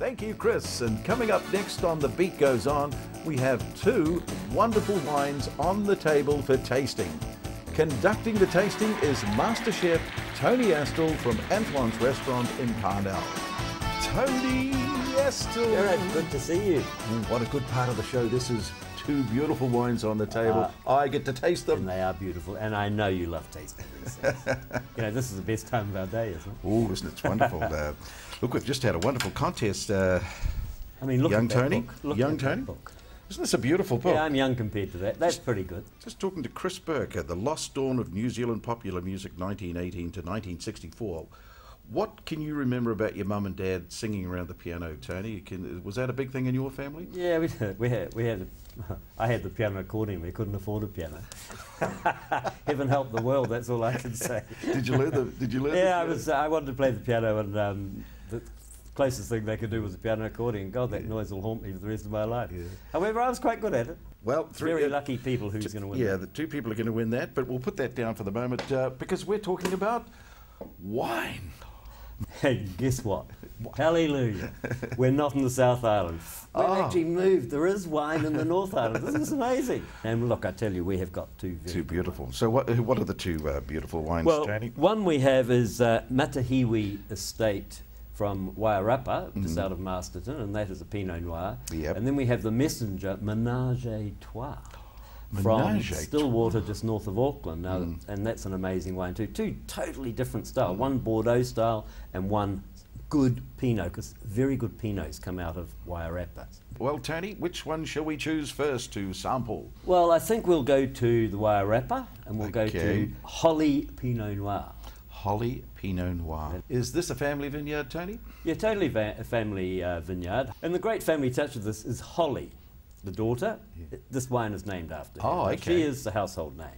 Thank you, Chris. And coming up next on The Beat Goes On, we have two wonderful wines on the table for tasting. Conducting the tasting is masterchef Tony Astle from Antoine's restaurant in Parnell. Tony Astle. Gerard, good to see you. What a good part of the show. This is two beautiful wines on the table. I get to taste them. And they are beautiful, and I know you love tasting these things. You know, this is the best time of our day, isn't it? Oh, isn't it wonderful? Look, we've just had a wonderful contest. I mean, look young at that Tony, book. Look young at Tony. that book. Isn't this a beautiful book? Yeah, I'm young compared to that. That's pretty good. Just talking to Chris Burke, The Lost Dawn of New Zealand Popular Music, 1918 to 1964. What can you remember about your mum and dad singing around the piano, Tony? Was that a big thing in your family? Yeah, I had the piano accordion. We couldn't afford a piano. Heaven help the world. That's all I can say. Did you learn? Yeah, I wanted to play the piano, and the closest thing they could do was the piano accordion. God, that noise will haunt me for the rest of my life. Yeah. However, I was quite good at it. Well, very lucky people who's going to win. Yeah, that. The two people are going to win that, but we'll put that down for the moment because we're talking about wine. And guess what? Hallelujah. We're not in the South Island. We've actually moved. There is wine in the North Island. This is amazing. And look, I tell you, we have got two beautiful. So what are the two beautiful wines, Tony? One we have is Matahiwi Estate from Wairarapa, just out of Masterton, and that is a Pinot Noir. Yep. And then we have the Messenger Menage a Trois from Stillwater, just north of Auckland. Now, and that's an amazing wine too. Two totally different styles. One Bordeaux style and one good Pinot, because very good Pinots come out of Wairarapa. Well, Tony, which one shall we choose first to sample? Well, I think we'll go to the Wairarapa and we'll go to Holly Pinot Noir. Holly Pinot Noir. Is this a family vineyard, Tony? Yeah, totally a family vineyard. And the great family touch of this is Holly, the daughter. Yeah. This wine is named after her. Oh, okay. She is the household name.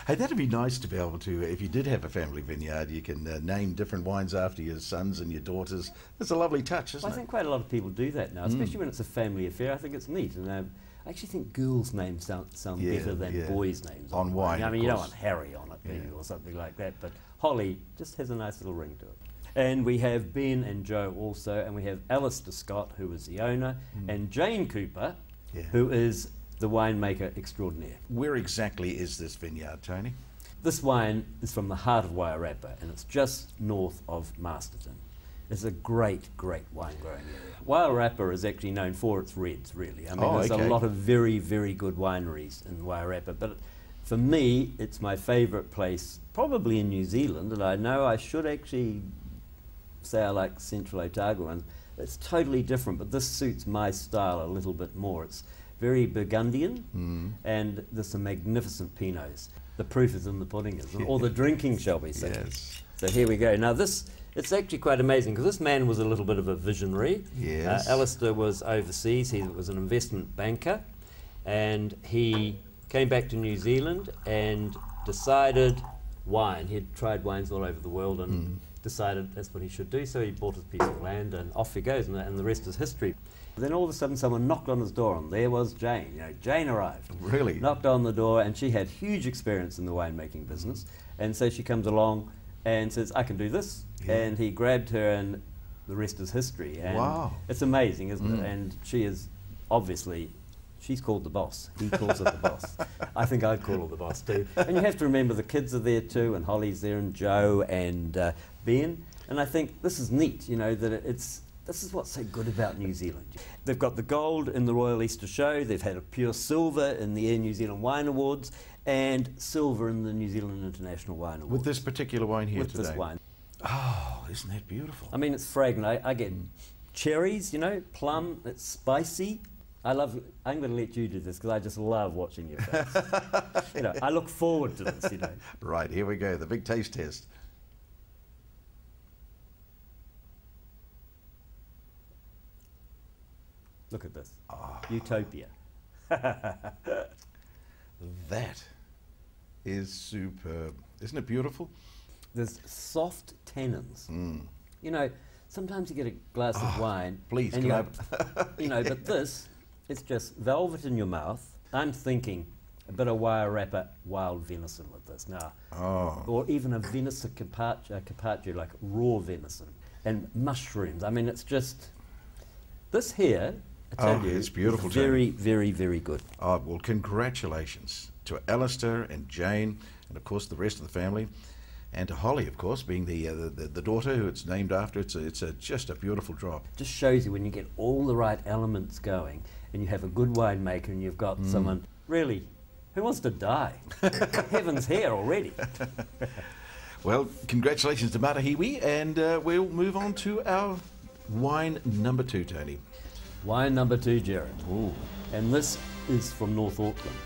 Hey, that'd be nice to be able to, if you did have a family vineyard, you can name different wines after your sons and your daughters. It's a lovely touch, isn't it? I think quite a lot of people do that now, especially when it's a family affair. I think it's neat. And I actually think girls' names sound better than boys' names. On wine. I mean, you don't want Harry on it or something like that, but Holly just has a nice little ring to it. And we have Ben and Joe also, and we have Alistair Scott, who is the owner, and Jane Cooper, who is the winemaker extraordinaire. Where exactly is this vineyard, Tony? This wine is from the heart of Wairarapa, and it's just north of Masterton. It's a great, great wine growing area. Wairarapa is actually known for its reds, really. I mean, there's a lot of very, very good wineries in Wairarapa, but for me, it's my favourite place, probably in New Zealand, and I know I should actually say I like Central Otago ones. It's totally different, but this suits my style a little bit more. It's very Burgundian, and there's some magnificent Pinots. The proof is in the pudding, isn't it? Or the drinking, shall we say. Yes. So here we go. Now it's actually quite amazing, because this man was a little bit of a visionary. Yes. Alistair was overseas. He was an investment banker, and he came back to New Zealand and decided wine. He'd tried wines all over the world and decided that's what he should do, so he bought his piece of land and off he goes, and the rest is history. Then all of a sudden someone knocked on his door, and there was Jane. You know, Jane arrived. Really? Knocked on the door, and she had huge experience in the winemaking business, and so she comes along and says, I can do this, and he grabbed her, and the rest is history. And wow. It's amazing, isn't it? And she is obviously, she's called the boss. He calls her the boss. I think I'd call her the boss too. And you have to remember the kids are there too, and Holly's there, and Joe, and Ben. And I think this is neat, you know, that this is what's so good about New Zealand. They've got the gold in the Royal Easter Show, they've had a pure silver in the Air New Zealand Wine Awards, and silver in the New Zealand International Wine Awards. With this particular wine here today? With this wine. Oh, isn't that beautiful? I mean, it's fragrant. I get cherries, you know, plum, it's spicy. I'm going to let you do this, because I just love watching your face. You know, I look forward to this, you know. Right, here we go, the big taste test. Look at this. Utopia. That is superb. Isn't it beautiful? There's soft tannins. You know, sometimes you get a glass of wine. Please, and you know, but this, it's just velvet in your mouth. I'm thinking a bit of Wairarapa wild venison with this now. Or even a venison carpaccio, like raw venison, and mushrooms. I mean, it's just, This here, I tell you, it's beautiful, is very, very, very good. Oh, well, congratulations to Alistair and Jane, and of course the rest of the family, and to Holly, of course, being the daughter who it's named after. It's just a beautiful drop. Just shows you when you get all the right elements going, and you have a good winemaker, and you've got someone really who wants to die. Heaven's here already. Well, congratulations to Matahiwi, and we'll move on to our wine number 2, Tony. Wine number 2, Gerard. Ooh. And this is from North Auckland.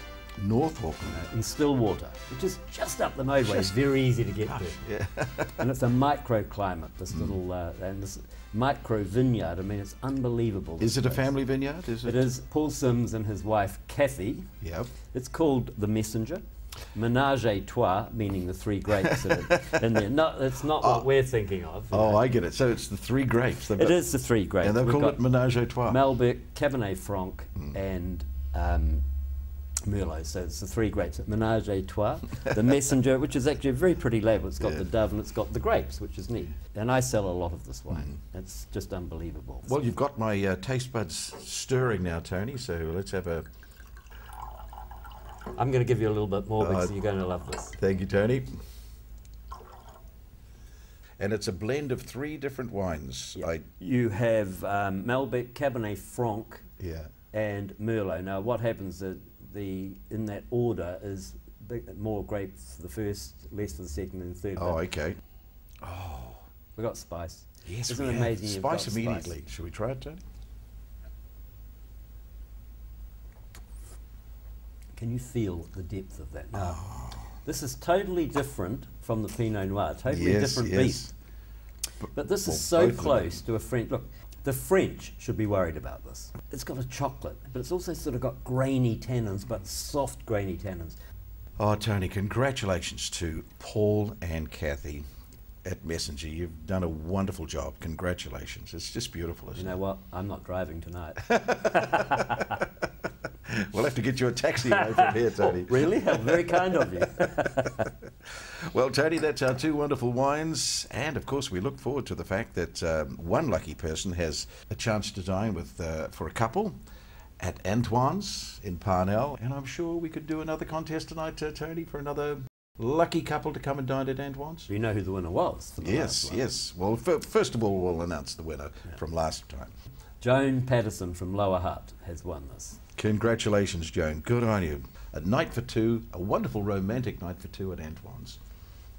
North Auckland. In Stillwater, which is just up the motorway. It's very easy to get to. Yeah. And it's a microclimate, this little, and this micro vineyard. I mean, it's unbelievable. Is it a family vineyard? It is. Paul Sims and his wife, Kathy. Yep. It's called The Messenger. Menage a trois, meaning the 3 grapes in there. No, it's not what we're thinking of. Oh, I get it. So it's the 3 grapes. It is the 3 grapes. And they've called it Menage a trois. Malbec, Cabernet Franc, and Merlot. So it's the 3 grapes. Menage a trois. The Messenger, which is actually a very pretty label. It's got the dove and it's got the grapes, which is neat. And I sell a lot of this wine. It's just unbelievable. Well, you've got my taste buds stirring now, Tony, so let's have a... I'm going to give you a little bit more because you're going to love this. Thank you, Tony. And it's a blend of 3 different wines. Yep. You have Malbec, Cabernet Franc, and Merlot. Now, what happens is in that order is more grapes for the first, less for the second and third. Oh, okay. Oh, we got spice. Yes, Isn't we it amazing? have. Spice immediately. Spice. Should we try it, Tony? Can you feel the depth of that? Now, this is totally different from the Pinot Noir, totally different beast. But this is so close to a French. Look, the French should be worried about this. It's got a chocolate, but it's also sort of got grainy tannins, but soft grainy tannins. Oh, Tony, congratulations to Paul and Kathy at Messenger. You've done a wonderful job. Congratulations. It's just beautiful, isn't it? You know what? I'm not driving tonight. We'll have to get you a taxi away from here, Tony. Oh, really? How very kind of you. Well, Tony, that's our 2 wonderful wines. And, of course, we look forward to the fact that one lucky person has a chance to dine with for a couple at Antoine's in Parnell. And I'm sure we could do another contest tonight, Tony, for another lucky couple to come and dine at Antoine's. You know who the winner was? For the last one. Yes. Well, first of all, we'll announce the winner from last time. Joan Patterson from Lower Hutt has won this. Congratulations, Joan. Good on you. A night for 2, a wonderful romantic night for 2 at Antoine's.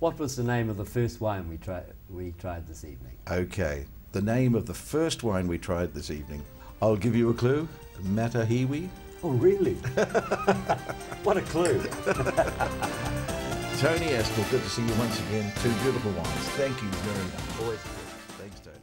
What was the name of the first wine we tried this evening? Okay, the name of the first wine we tried this evening. I'll give you a clue. Matahiwi. Oh, really? What a clue. Tony Astle, good to see you once again. 2 beautiful wines. Thank you very much. Always. Thanks, Tony.